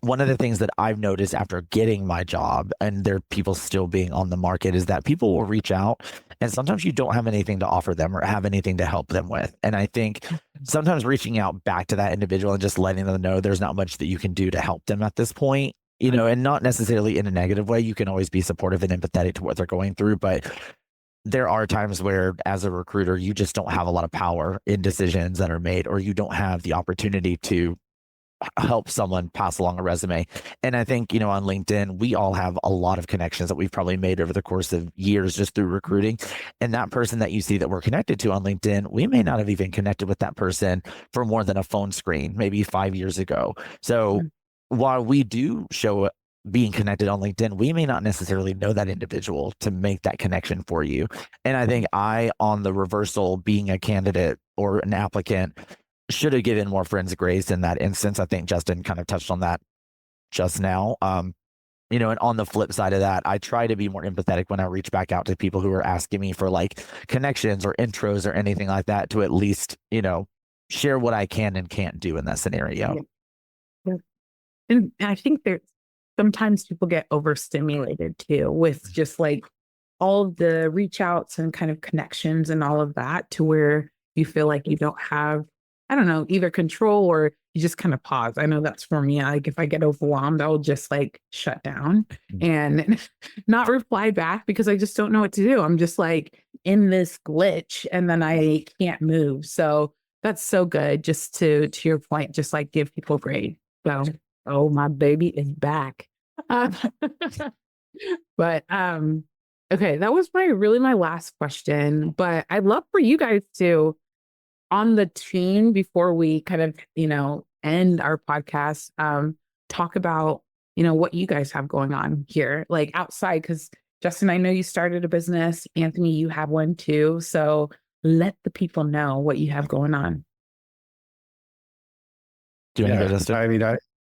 One of the things that I've noticed after getting my job, and there are people still being on the market, is that people will reach out and sometimes you don't have anything to offer them or have anything to help them with. And I think sometimes reaching out back to that individual and just letting them know there's not much that you can do to help them at this point, and not necessarily in a negative way. You can always be supportive and empathetic to what they're going through, but there are times where, as a recruiter, you just don't have a lot of power in decisions that are made, or you don't have the opportunity to help someone pass along a resume. And I think, on LinkedIn, we all have a lot of connections that we've probably made over the course of years just through recruiting. And that person that you see that we're connected to on LinkedIn, we may not have even connected with that person for more than a phone screen, maybe 5 years ago. So while we do show being connected on LinkedIn, we may not necessarily know that individual to make that connection for you. And I think on the reversal, being a candidate or an applicant, should have given more friends grace in that instance. I think Justin kind of touched on that just now. And on the flip side of that, I try to be more empathetic when I reach back out to people who are asking me for like connections or intros or anything like that, to at least, share what I can and can't do in that scenario. Yeah. And I think sometimes people get overstimulated too with just like all of the reach outs and kind of connections and all of that, to where you feel like you don't have, I don't know, either control, or you just kind of pause. I know that's for me. Like if I get overwhelmed, I'll just like shut down and not reply back, because I just don't know what to do. I'm just like in this glitch and then I can't move. So that's so good. Just to your point, just like give people grace. So, oh, my baby is back. But okay, that was my last question. But I'd love for you guys to, on the team, before we kind of, end our podcast, talk about, what you guys have going on here, like outside, because Justin, I know you started a business. Anthony, you have one too. So let the people know what you have going on. Do you want to go, Justin? I mean,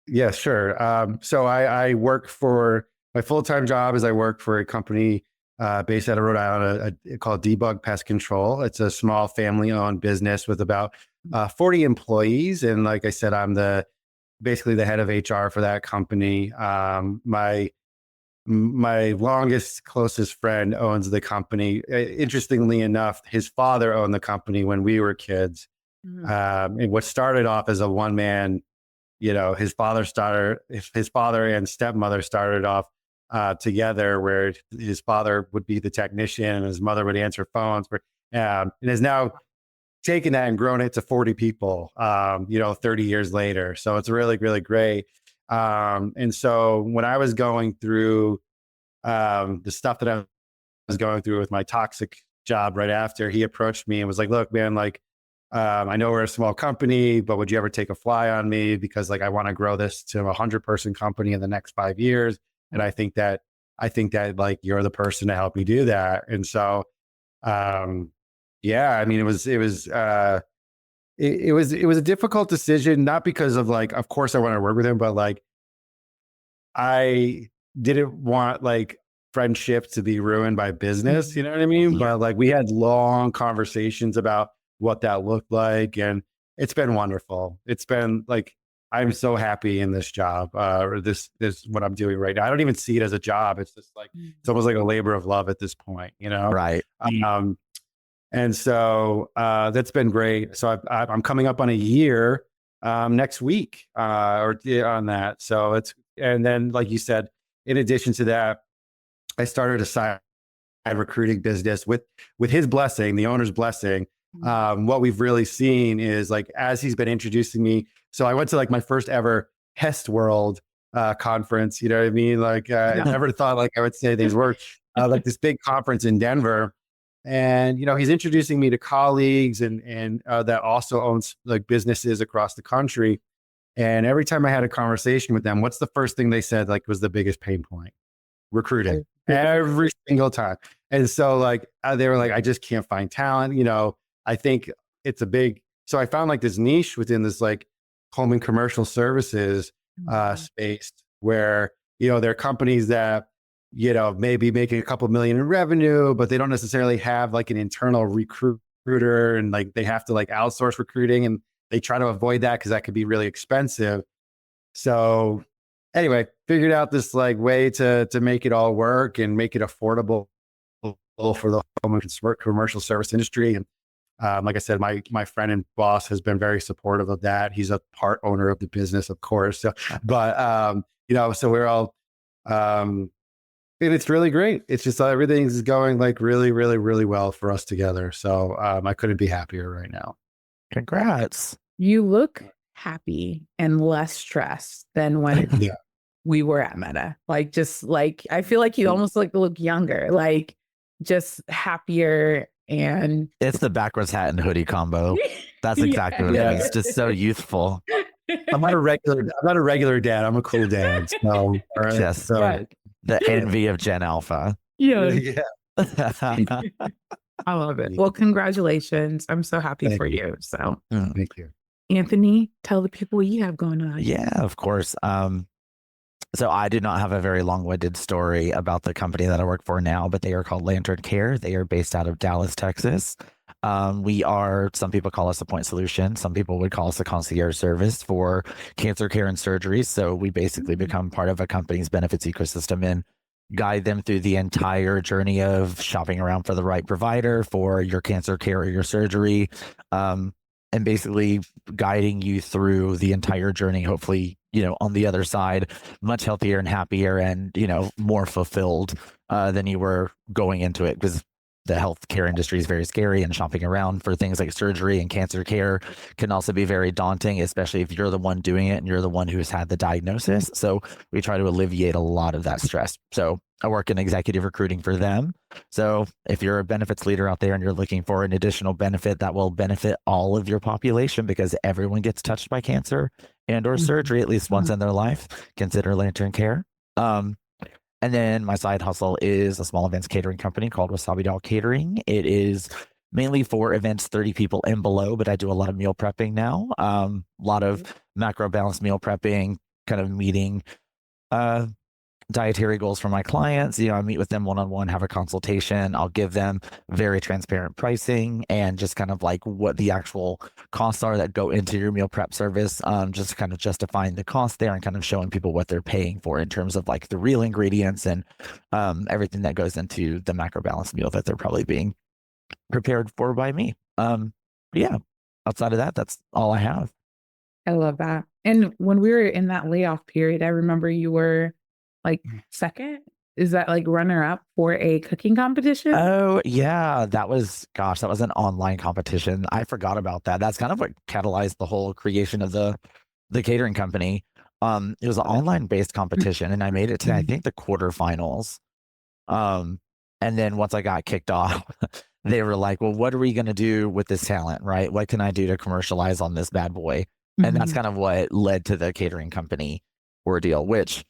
yeah, sure. So I work for, my full-time job is I work for a company based out of Rhode Island, called Debug Pest Control. It's a small family-owned business with about 40 employees. And like I said, I'm basically the head of HR for that company. My longest, closest friend owns the company. Interestingly enough, his father owned the company when we were kids. And what started off as a one-man, his father and stepmother started off together, where his father would be the technician and his mother would answer phones, and has now taken that and grown it to 40 people, 30 years later. So it's really, really great. And so when I was going through the stuff that I was going through with my toxic job right after, he approached me and was like, look, man, like, I know we're a small company, but would you ever take a fly on me? Because like, I want to grow this to a 100-person company in the next 5 years. And I think that like, you're the person to help me do that. And so, yeah, I mean, it was a difficult decision, not because of like, of course I want to work with him, but like, I didn't want like friendship to be ruined by business. You know what I mean? But like, we had long conversations about what that looked like, and it's been wonderful. It's been like, I'm so happy in this job, or this what I'm doing right now. I don't even see it as a job. It's just like, it's almost like a labor of love at this point, Right. And so that's been great. So I'm coming up on a year next week on that. So and then like you said, in addition to that, I started a side recruiting business with his blessing, the owner's blessing. What we've really seen is like, as he's been introducing me. So I went to like my first ever Pest World conference. You know what I mean? Like I never thought like I would say these words, like this big conference in Denver. And, he's introducing me to colleagues and that also owns like businesses across the country. And every time I had a conversation with them, what's the first thing they said, like, was the biggest pain point? Recruiting. Every single time. And so like, they were like, I just can't find talent. I think it's so I found like this niche within this like home and commercial services space where, there are companies that, maybe making a couple million in revenue, but they don't necessarily have like an internal recruiter, and like they have to like outsource recruiting, and they try to avoid that because that could be really expensive. So anyway, figured out this like way to make it all work and make it affordable for the home and commercial service industry. And like I said, my friend and boss has been very supportive of that. He's a part owner of the business, of course. So, but so we're all, and it's really great. It's just everything's going like really, really, really well for us together. So I couldn't be happier right now. Congrats. You look happy and less stressed than when we were at Meta. Like, just like, I feel like you almost like look younger, like just happier. And it's the backwards hat and hoodie combo. That's exactly what it is. Just so youthful. I'm not a regular dad. I'm a cool dad. So, all right. Just So, the envy of Gen Alpha. Yeah. yeah. I love it. Well, congratulations. I'm so happy Thank for you. you. So, Thank you. Anthony, tell the people what you have going on. Yeah, of course. So I do not have a very long-winded story about the company that I work for now, but they are called Lantern Care. They are based out of Dallas, Texas. We are, some people call us a point solution. Some people would call us a concierge service for cancer care and surgery. So we basically become part of a company's benefits ecosystem and guide them through the entire journey of shopping around for the right provider for your cancer care or your surgery. And basically guiding you through the entire journey, hopefully, on the other side, much healthier and happier and, more fulfilled than you were going into it, because the healthcare industry is very scary, and shopping around for things like surgery and cancer care can also be very daunting, especially if you're the one doing it and you're the one who's had the diagnosis. So we try to alleviate a lot of that stress. So I work in executive recruiting for them. So if you're a benefits leader out there and you're looking for an additional benefit that will benefit all of your population, because everyone gets touched by cancer and or surgery at least once in their life, consider Lantern Care. And then my side hustle is a small events catering company called Wasabi Doll Catering. It is mainly for events 30 people and below, but I do a lot of meal prepping now. A lot of macro balanced meal prepping, kind of meeting dietary goals for my clients. I meet with them one-on-one, have a consultation. I'll give them very transparent pricing and just kind of like what the actual costs are that go into your meal prep service, just kind of justifying the cost there and kind of showing people what they're paying for in terms of like the real ingredients and everything that goes into the macro balanced meal that they're probably being prepared for by me. Yeah, outside of that, that's all I have. I love that. And when we were in that layoff period, I remember you were like second. Is that like runner up for a cooking competition? Oh yeah, that was an online competition. I forgot about that. That's kind of what catalyzed the whole creation of the catering company. It was an online based competition, and I made it to I think the quarterfinals. And then once I got kicked off, they were like, "Well, what are we going to do with this talent? Right? What can I do to commercialize on this bad boy?" And that's kind of what led to the catering company ordeal, which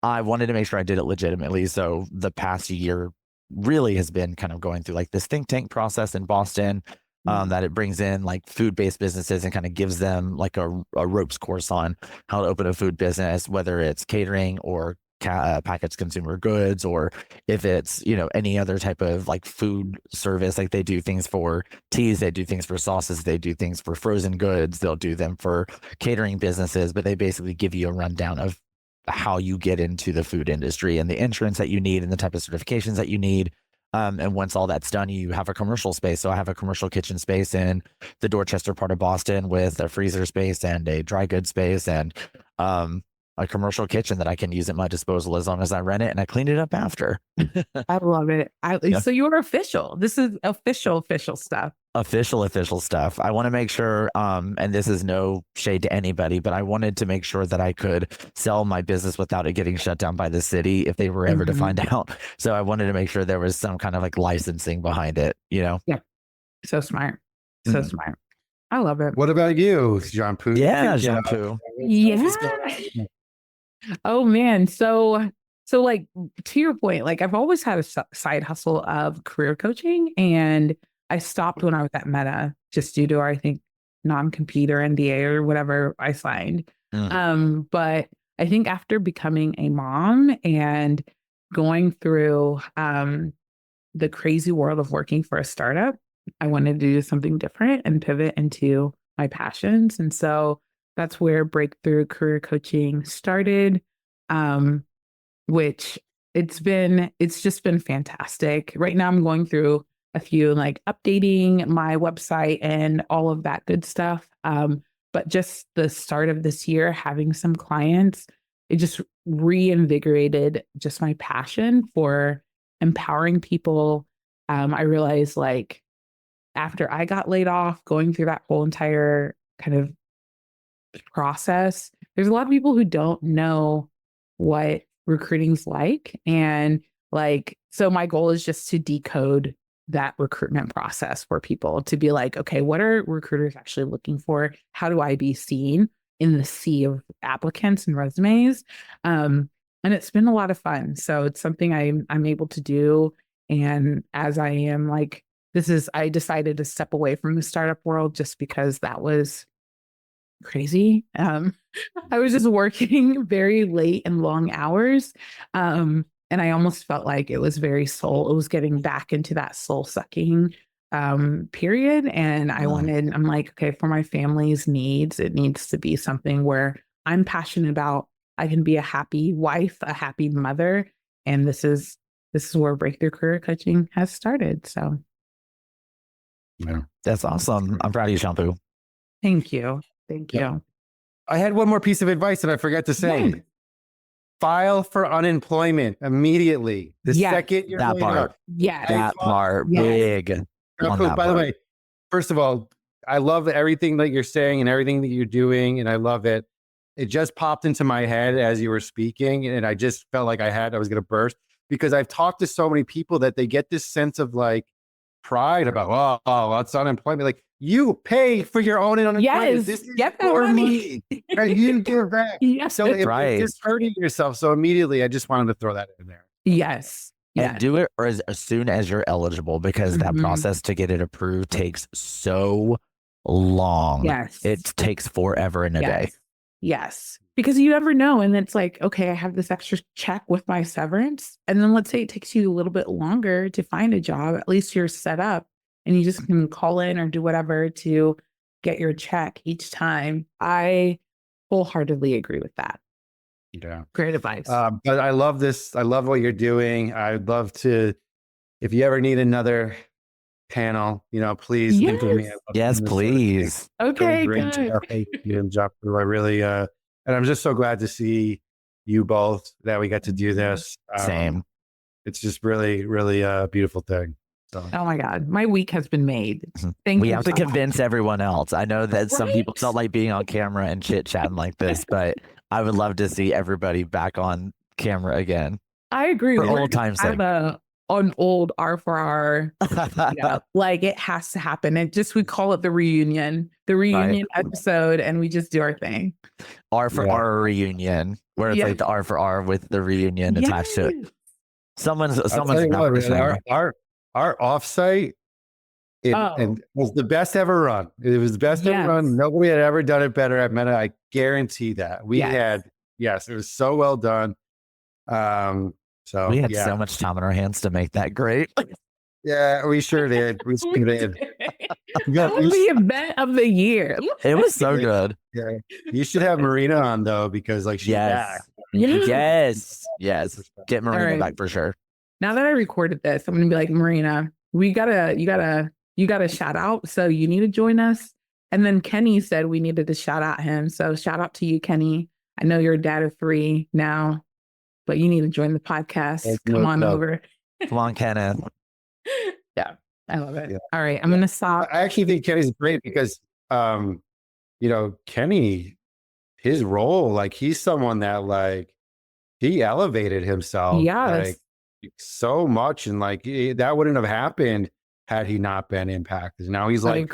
I wanted to make sure I did it legitimately. So the past year really has been kind of going through like this think tank process in Boston, that it brings in like food-based businesses and kind of gives them like a ropes course on how to open a food business, whether it's catering or packaged consumer goods, or if it's, any other type of like food service. Like they do things for teas, they do things for sauces, they do things for frozen goods, they'll do them for catering businesses, but they basically give you a rundown of how you get into the food industry and the insurance that you need and the type of certifications that you need. And once all that's done, you have a commercial space. So I have a commercial kitchen space in the Dorchester part of Boston with a freezer space and a dry goods space and a commercial kitchen that I can use at my disposal as long as I rent it and I clean it up after. I love it. So you're official. This is official stuff. Official stuff. I want to make sure, and this is no shade to anybody, but I wanted to make sure that I could sell my business without it getting shut down by the city if they were ever to find out. So I wanted to make sure there was some kind of like licensing behind it, Yeah. So smart. So smart. I love it. What about you, Jean Poo? Yeah, Jean Poo. Yeah. Oh man. So like to your point, like I've always had a side hustle of career coaching, and I stopped when I was at Meta just due to, I think, non-compete or NDA or whatever I signed. But I think after becoming a mom and going through the crazy world of working for a startup, I wanted to do something different and pivot into my passions. And so that's where Breakthrough Career Coaching started, which it's just been fantastic. Right now I'm going through a few like updating my website and all of that good stuff. But just the start of this year, having some clients, it just reinvigorated just my passion for empowering people. I realized like after I got laid off, going through that whole entire kind of process, there's a lot of people who don't know what recruiting's like. And like, so my goal is just to decode that recruitment process for people to be like, okay, what are recruiters actually looking for? How do I be seen in the sea of applicants and resumes? And it's been a lot of fun. So it's something I'm able to do. And as I am like, I decided to step away from the startup world just because that was crazy. I was just working very late and long hours. And I almost felt like it was it was getting back into that soul sucking period. And I'm like, okay, for my family's needs, it needs to be something where I'm passionate about. I can be a happy wife, a happy mother. And this is where Breakthrough Career Coaching has started. So Yeah. That's awesome. I'm proud of you, Shampoo. thank you. Thank you. I had one more piece of advice that I forgot to say. Yeah. File for unemployment immediately. The second you're that laid part. off. Yes. That part, Yes. big. on that By the part. way, first of all, I love everything that you're saying and everything that you're doing, and I love it. It just popped into my head as you were speaking, and I just felt like I was going to burst, because I've talked to so many people that they get this sense of like pride about, oh, it's unemployment. Like, you pay for your own unemployment. Yes. This is Get that your money. money. Right? You do that. Yes. So That's if right. you're just hurting yourself. So immediately, I just wanted to throw that in there. Yes. And do it as soon as you're eligible, because that process to get it approved takes so long. Yes. It takes forever in a day. Yes. Because you never know. And it's like, okay, I have this extra check with my severance. And then let's say it takes you a little bit longer to find a job. At least you're set up and you just can call in or do whatever to get your check each time. I wholeheartedly agree with that. Yeah. Great advice. But I love this. I love what you're doing. I'd love to, if you ever need another panel, please think of me. Yes, please. Okay, great good. job. Thank you, and I really, and I'm just so glad to see you both, that we get to do this. Same. It's just really, really a beautiful thing. So. Oh my God. My week has been made. Thank you. We have to so convince everyone else. I know that some people don't like being on camera and chit chatting like this, but I would love to see everybody back on camera again. I agree. For old time's sake. An old R4R. Like, it has to happen. We call it the reunion episode, and we just do our thing. R for R reunion, where it's like the R for R with the reunion attached to it. Someone's our offsite, and was the best ever run. It was the best ever run. Nobody had ever done it better at Meta. I guarantee that. It was so well done. So we had so much time on our hands to make that great. Yeah, we sure did. We sure did. That was the event of the year. It was so good. Yeah, you should have Marina on though, because like she's back. Yes. Get Marina back for sure. Now that I recorded this, I'm gonna be like, Marina, you gotta shout out. So you need to join us. And then Kenny said we needed to shout out him. So shout out to you, Kenny. I know you're a dad of 3 now, but you need to join the podcast. Come on over. Come on, Kenneth. Yeah, I love it. Yeah. All right, I'm gonna stop. I actually think Kenny's great because, Kenny, his role, like, he's someone that like he elevated himself, like, so much, and like that wouldn't have happened had he not been impacted. Now he's like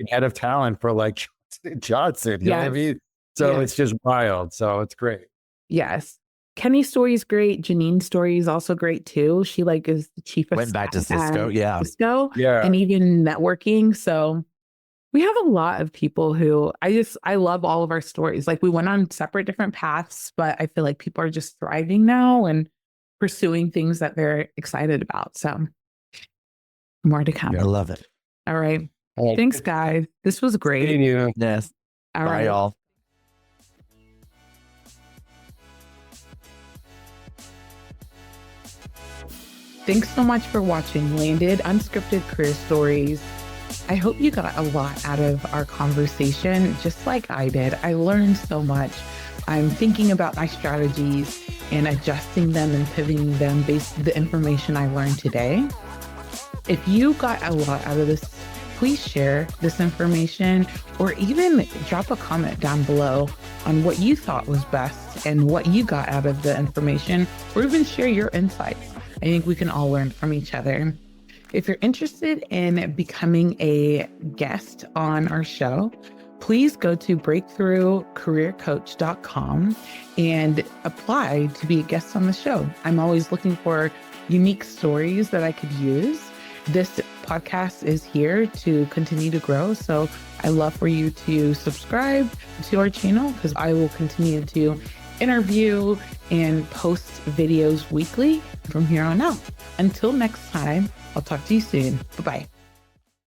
head of talent for like Johnson. You know what I mean? So it's just wild. So it's great. Yes. Kenny's story is great. Janine's story is also great too. She is the chief of went back to Cisco. Cisco, and even networking. So we have a lot of people who I love all of our stories. Like, we went on separate different paths, but I feel like people are just thriving now and pursuing things that they're excited about. So more to come. I love it. All right. Thanks, guys. This was great. Seeing you. Yes. All Bye, right. y'all. Thanks so much for watching Landed Unscripted Career Stories. I hope you got a lot out of our conversation, just like I did. I learned so much. I'm thinking about my strategies and adjusting them and pivoting them based on the information I learned today. If you got a lot out of this, please share this information, or even drop a comment down below on what you thought was best and what you got out of the information, or even share your insights. I think we can all learn from each other. If you're interested in becoming a guest on our show, please go to breakthroughcareercoach.com and apply to be a guest on the show. I'm always looking for unique stories that I could use. This podcast is here to continue to grow. So I love for you to subscribe to our channel because I will continue to interview and post videos weekly from here on out. Until next time, I'll talk to you soon. Bye-bye.